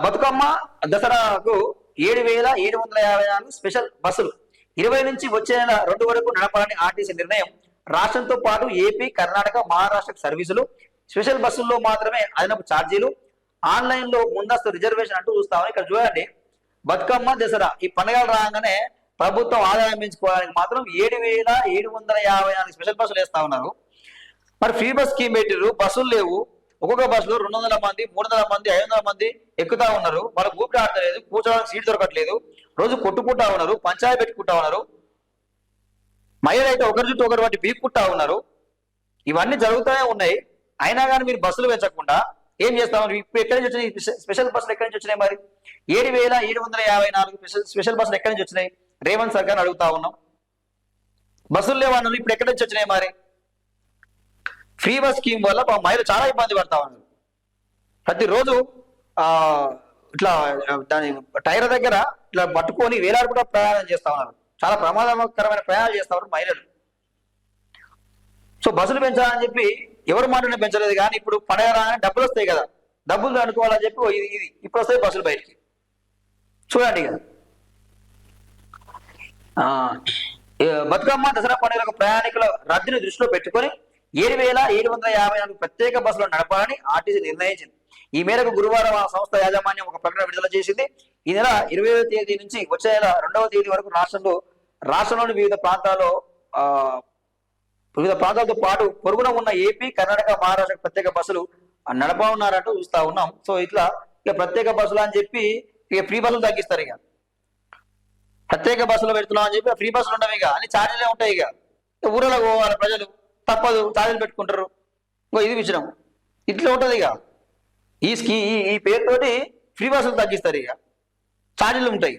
బతుకమ్మ దసరాకు 7,754 స్పెషల్ బస్సులు 20 నుంచి వచ్చే నెల 2 వరకు నడపాలని ఆర్టీసీ నిర్ణయం. రాష్ట్రంతో పాటు ఏపీ, కర్ణాటక, మహారాష్ట్రకు సర్వీసులు. స్పెషల్ బస్సుల్లో మాత్రమే అదనపు ఛార్జీలు. ఆన్లైన్ లో ముందస్తు రిజర్వేషన్ అంటూ చూస్తామని. ఇక్కడ చూడండి, బతుకమ్మ దసరా ఈ పండుగలు రాగానే ప్రభుత్వం ఆదాయం పెంచుకోవడానికి మాత్రం 7,754 స్పెషల్ బస్సులు వేస్తా ఉన్నారు. మరి ఫ్రీ బస్ స్కీమ్ పెట్టిరు, బస్సులు లేవు. ఒక్కొక్క బస్సులో 200 మంది, 300 మంది, 500 మంది ఎక్కుతా ఉన్నారు. వాళ్ళకి ఊపిరి ఆడతలేదు, కూర్చోవడానికి సీట్ దొరకట్లేదు. రోజు కొట్టుకుంటా ఉన్నారు, పంచాయతీ పెట్టుకుంటా ఉన్నారు. మహిళలు అయితే ఒకరి చుట్టూ ఒకరు బట్టి బీక్కుంటా ఉన్నారు. ఇవన్నీ జరుగుతూనే ఉన్నాయి. అయినా కానీ మీరు బస్సులు పెంచకుండా ఏం చేస్తామని ఇప్పుడు ఎక్కడి నుంచి వచ్చినాయి స్పెషల్ బస్సులు? ఎక్కడి నుంచి వచ్చినాయి? మరి 7,754 స్పెషల్ బస్సులు ఎక్కడి నుంచి వచ్చినాయి? రేవంత్ సర్కార్ అడుగుతా ఉన్నాం. బస్సులు లేవన్నారు, ఇప్పుడు ఎక్కడి నుంచి వచ్చినాయి? మరి ఫ్రీ బస్ స్కీమ్ వల్ల మహిళలు చాలా ఇబ్బంది పడతా ఉన్నారు. ప్రతిరోజు ఇట్లా దాని టైర్ దగ్గర ఇట్లా పట్టుకొని వేలాడుకుంటూ ప్రయాణం చేస్తా ఉన్నారు. చాలా ప్రమాదకరమైన ప్రయాణాలు చేస్తా ఉన్నారు మహిళలు. సో బస్సులు పెంచాలని చెప్పి ఎవరు మాటనే పెంచలేదు. కానీ ఇప్పుడు పండగ రాగానే డబ్బులు వస్తాయి కదా, డబ్బులు అనుకోవాలని చెప్పి ఇది ఇప్పుడు వస్తాయి బస్సులు బయటికి. చూడండి కదా, బతుకమ్మ దసరా పండుగలకు ప్రయాణికుల రద్దీని దృష్టిలో పెట్టుకొని 7,754 ప్రత్యేక బస్సులు నడపాలని ఆర్టీసీ నిర్ణయించింది. ఈ మేరకు గురువారం ఆ సంస్థ యాజమాన్యం ఒక ప్రకటన విడుదల చేసింది. ఈ నెల 20వ తేదీ నుంచి వచ్చే నెల 2వ తేదీ వరకు రాష్ట్రంలోని వివిధ ప్రాంతాలతో పాటు పొరుగున ఉన్న ఏపీ, కర్ణాటక, మహారాష్ట్ర ప్రత్యేక బస్సులు నడపనున్నారంటూ చూస్తా ఉన్నాం. సో ఇట్లా ఇక ప్రత్యేక బస్సులు అని చెప్పి ఇక ఫ్రీ బస్సులు తగ్గిస్తారు. ఇక ప్రత్యేక బస్సులు పెడుతున్నాం అని చెప్పి ఫ్రీ బస్సులు ఉండవు, ఇక అన్ని ఛార్జీలే ఉంటాయి. ఇక ఊరలో పోవాలి ప్రజలు, తప్పదు, ఛార్జీలు పెట్టుకుంటారు. ఇంకో ఇది విషయం ఇట్లా ఉంటుంది. ఇక ఈ పేరుతోటి ఫ్రీ బస్సులు తగ్గిస్తారు, ఇక ఛార్జీలు ఉంటాయి.